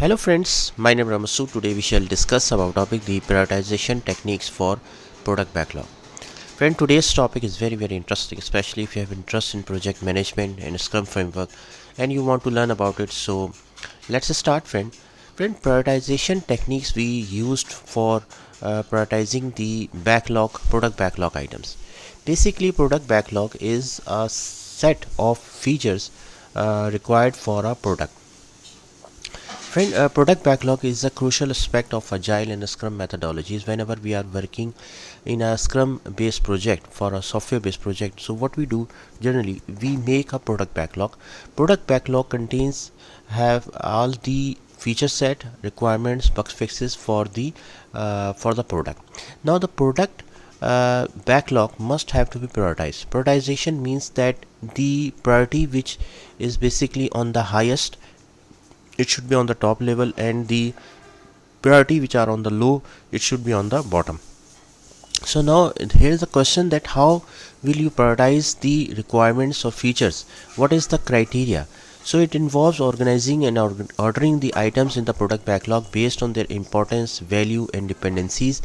Hello friends, my name is Ramasu. Today we shall discuss about topic the prioritization techniques for product backlog. Friend, today's topic is very interesting, especially if you have interest in project management and Scrum framework and you want to learn about it. So let's start, friend. Friend, prioritization techniques we used for prioritizing the product backlog items. Basically, product backlog is a set of features required for a product. Friend, product backlog is a crucial aspect of Agile and Scrum methodologies whenever we are working in a Scrum based project for a software based project. So what we do generally, we make a product backlog. Product backlog contains have all the feature set, requirements, bug fixes for the product. Now the product backlog must have to be prioritized. Prioritization means that the priority which is basically on the highest, it should be on the top level, and the priority which are on the low, it should be on the bottom. So now here is the question, that how will you prioritize the requirements or features? What is the criteria? So it involves organizing and ordering the items in the product backlog based on their importance, value and dependencies,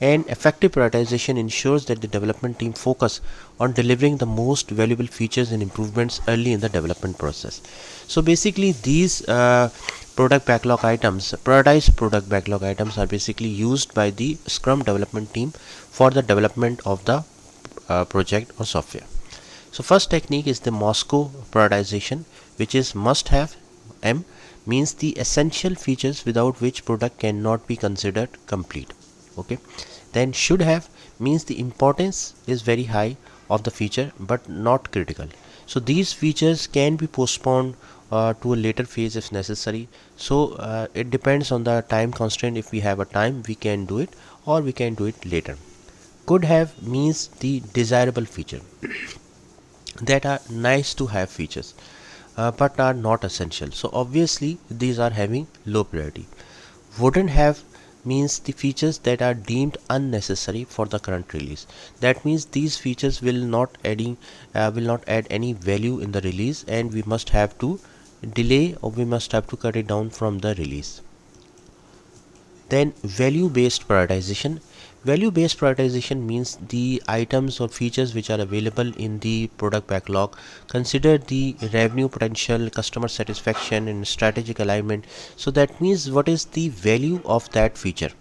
and effective prioritization ensures that the development team focus on delivering the most valuable features and improvements early in the development process. So basically these prioritized product backlog items are basically used by the Scrum development team for the development of the project or software. So first technique is the Moscow prioritization, which is must have. M means the essential features without which product cannot be considered complete. Okay. Then should have means the importance is very high of the feature but not critical. So these features can be postponed to a later phase if necessary. So it depends on the time constraint. If we have a time, we can do it, or we can do it later. Could have means the desirable feature that are nice to have features but are not essential. So obviously these are having low priority. Wouldn't have means the features that are deemed unnecessary for the current release. That means these features will not add any value in the release, and we must have to delay, or we must have to cut it down from the release. Then value based prioritization. Value based prioritization means the items or features which are available in the product backlog consider the revenue potential, customer satisfaction and strategic alignment. So that means what is the value of that feature.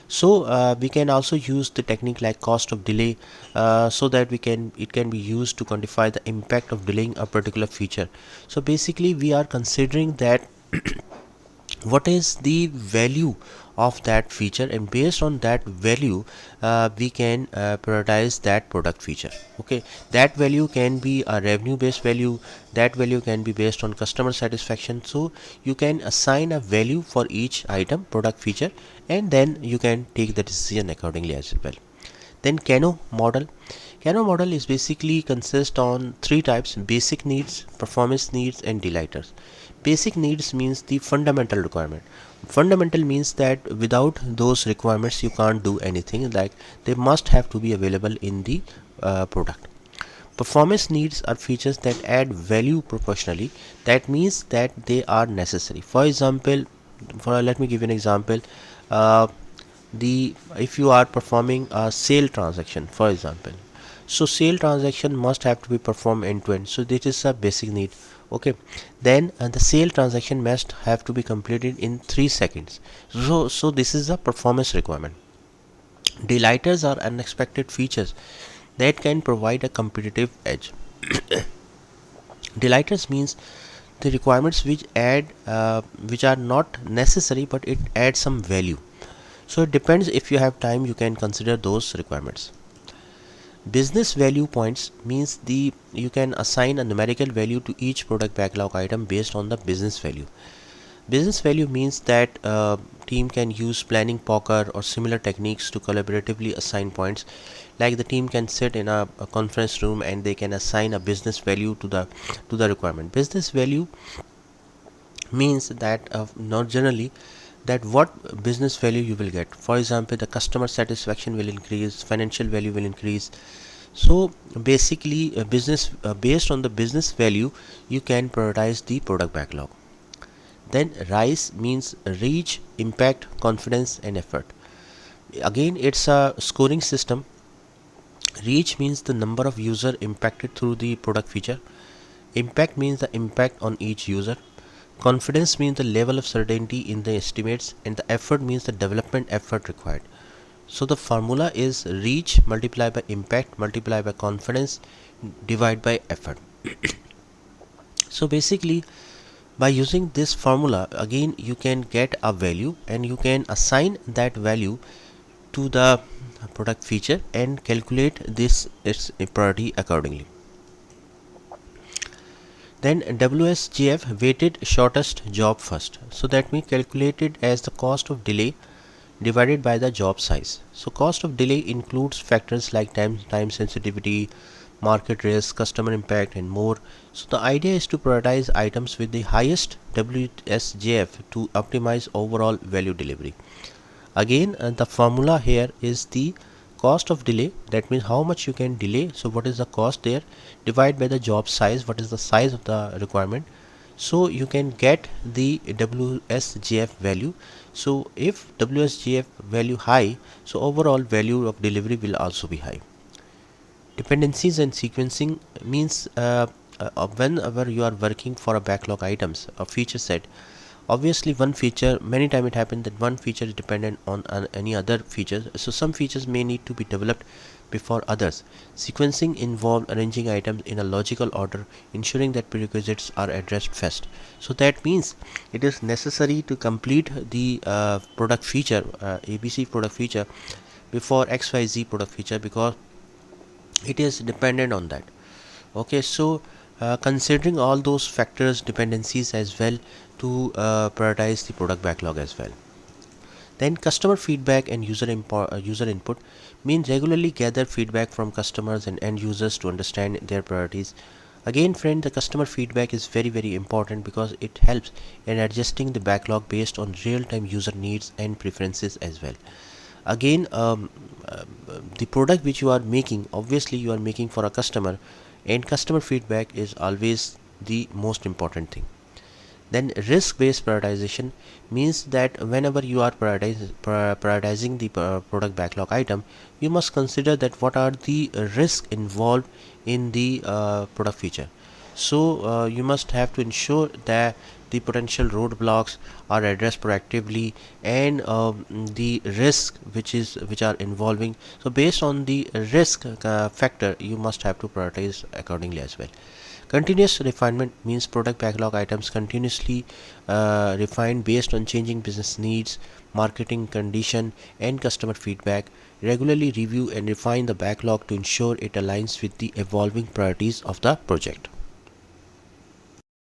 So we can also use the technique like cost of delay, so that it can be used to quantify the impact of delaying a particular feature. So basically we are considering that what is the value of that feature, and based on that value we can prioritize that product feature. Okay, that value can be a revenue based value, that value can be based on customer satisfaction. So you can assign a value for each item, product, feature, and then you can take the decision accordingly as well. Then Kano model is basically consist on three types: basic needs, performance needs and delighters. Basic needs means the fundamental requirement. Fundamental means that without those requirements you can't do anything, like they must have to be available in the product. Performance needs are features that add value proportionally. That means that they are necessary. For example, let me give you an example. uh, the If you are performing a sale transaction, for example, so sale transaction must have to be performed end to end, so this is a basic need. Okay, then the sale transaction must have to be completed in 3 seconds. So this is a performance requirement. Delighters are unexpected features that can provide a competitive edge. Delighters means the requirements which are not necessary but it adds some value. So it depends, if you have time you can consider those requirements. Business value points means the you can assign a numerical value to each product backlog item based on the business value. Business value means that team can use planning poker or similar techniques to collaboratively assign points. Like the team can sit in a conference room and they can assign a business value to the requirement. Business value means that not generally that what business value you will get. For example, the customer satisfaction will increase, financial value will increase. So basically business based on the business value you can prioritize the product backlog. Then RISE means reach, impact, confidence and effort. Again, it's a scoring system. Reach means the number of user impacted through the product feature. Impact means the impact on each user. Confidence means the level of certainty in the estimates, and the effort means the development effort required. So the formula is reach multiplied by impact multiplied by confidence divided by effort. So basically, by using this formula, again you can get a value and you can assign that value to the product feature and calculate this its priority accordingly. Then WSGF, weighted shortest job first. So that means calculated as the cost of delay divided by the job size. So cost of delay includes factors like time sensitivity, market risk, customer impact and more. So the idea is to prioritize items with the highest WSGF to optimize overall value delivery. Again, the formula here is the cost of delay, that means how much you can delay, so what is the cost there, divide by the job size, what is the size of the requirement, so you can get the WSGF value. So if WSGF value high, so overall value of delivery will also be high. Dependencies and sequencing means whenever you are working for a backlog items, a feature set, obviously one feature, many time it happens that one feature is dependent on any other features, so some features may need to be developed before others. Sequencing involves arranging items in a logical order, ensuring that prerequisites are addressed first. So that means it is necessary to complete the product feature, ABC product feature, before XYZ product feature, because it is dependent on that. Okay, so considering all those factors, dependencies as well, to prioritize the product backlog as well. Then customer feedback and user input mean regularly gather feedback from customers and end users to understand their priorities. Again friend, the customer feedback is very important because it helps in adjusting the backlog based on real-time user needs and preferences as well. Again, the product which you are making, obviously you are making for a customer, and customer feedback is always the most important thing. Then risk based prioritization means that whenever you are prioritizing the product backlog item, you must consider that what are the risks involved in the product feature. So you must have to ensure that the potential roadblocks are addressed proactively, and the risk which are involving, so based on the risk factor, you must have to prioritize accordingly as well. Continuous refinement means product backlog items continuously refined based on changing business needs, marketing condition, and customer feedback. Regularly review and refine the backlog to ensure it aligns with the evolving priorities of the project.